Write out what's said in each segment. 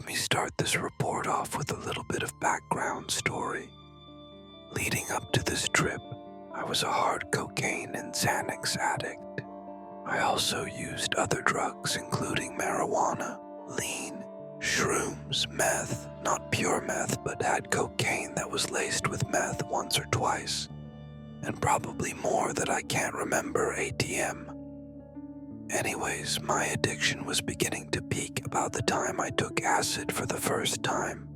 Let me start this report off with a little bit of background story. Leading up to this trip, I was a hard cocaine and Xanax addict. I also used other drugs including marijuana, lean, shrooms, meth, not pure meth, but had cocaine that was laced with meth once or twice, and probably more that I can't remember ATM. Anyways, my addiction was beginning to peak about the time I took acid for the first time,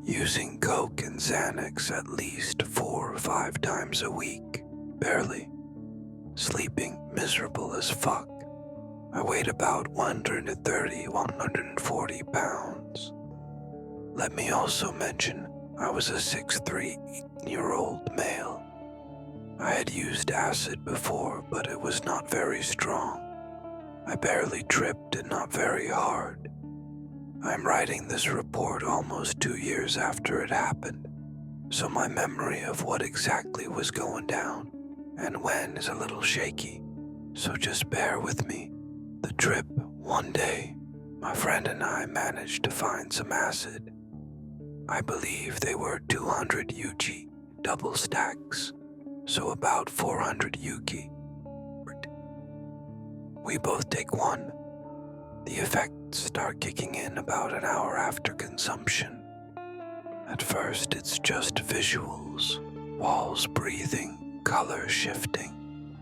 using coke and Xanax at least 4 or 5 times a week, barely, sleeping miserable as fuck. I weighed about 130, 140 pounds. Let me also mention, I was a 6'3", 18-year-old male. I had used acid before, but it was not very strong. I barely tripped and not very hard. I'm writing this report almost 2 years after it happened, so my memory of what exactly was going down and when is a little shaky, so just bear with me. The trip, one day, my friend and I managed to find some acid. I believe they were 200 UG double stacks, so about 400 yuki. We both take one. The effects start kicking in about an hour after consumption. At first, it's just visuals, walls breathing, colors shifting.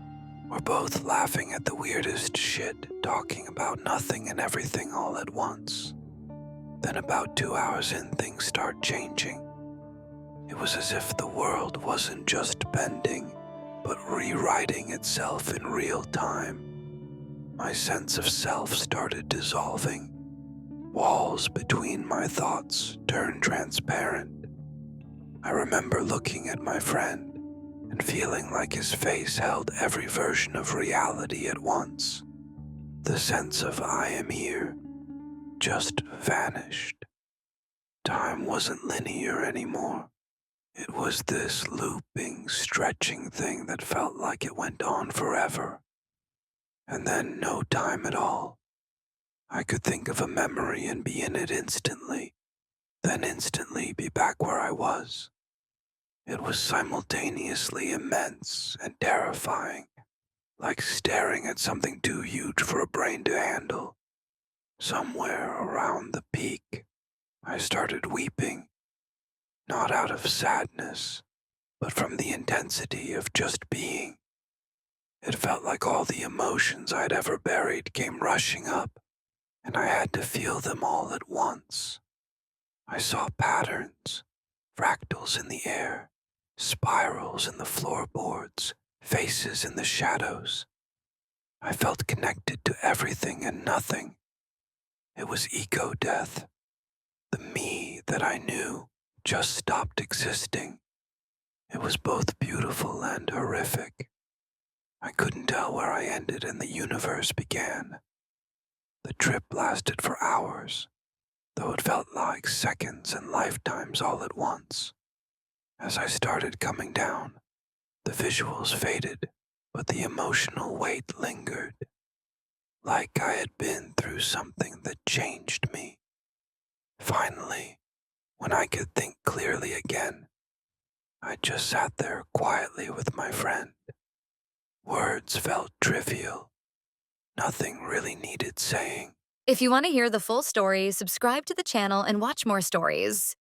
We're both laughing at the weirdest shit, talking about nothing and everything all at once. Then about 2 hours in, things start changing. It was as if the world wasn't just bending, but rewriting itself in real time. My sense of self started dissolving. Walls between my thoughts turned transparent. I remember looking at my friend and feeling like his face held every version of reality at once. The sense of I am here just vanished. Time wasn't linear anymore. It was this looping, stretching thing that felt like it went on forever. And then no time at all. I could think of a memory and be in it instantly, then instantly be back where I was. It was simultaneously immense and terrifying, like staring at something too huge for a brain to handle. Somewhere around the peak, I started weeping, not out of sadness, but from the intensity of just being. It felt like all the emotions I'd ever buried came rushing up, and I had to feel them all at once. I saw patterns, fractals in the air, spirals in the floorboards, faces in the shadows. I felt connected to everything and nothing. It was ego-death. The me that I knew just stopped existing. It was both beautiful and horrific. I couldn't tell where I ended and the universe began. The trip lasted for hours, though it felt like seconds and lifetimes all at once. As I started coming down, the visuals faded, but the emotional weight lingered, like I had been through something that changed me. Finally, when I could think clearly again, I just sat there quietly with my friend. Words felt trivial. Nothing really needed saying. If you want to hear the full story, subscribe to the channel and watch more stories.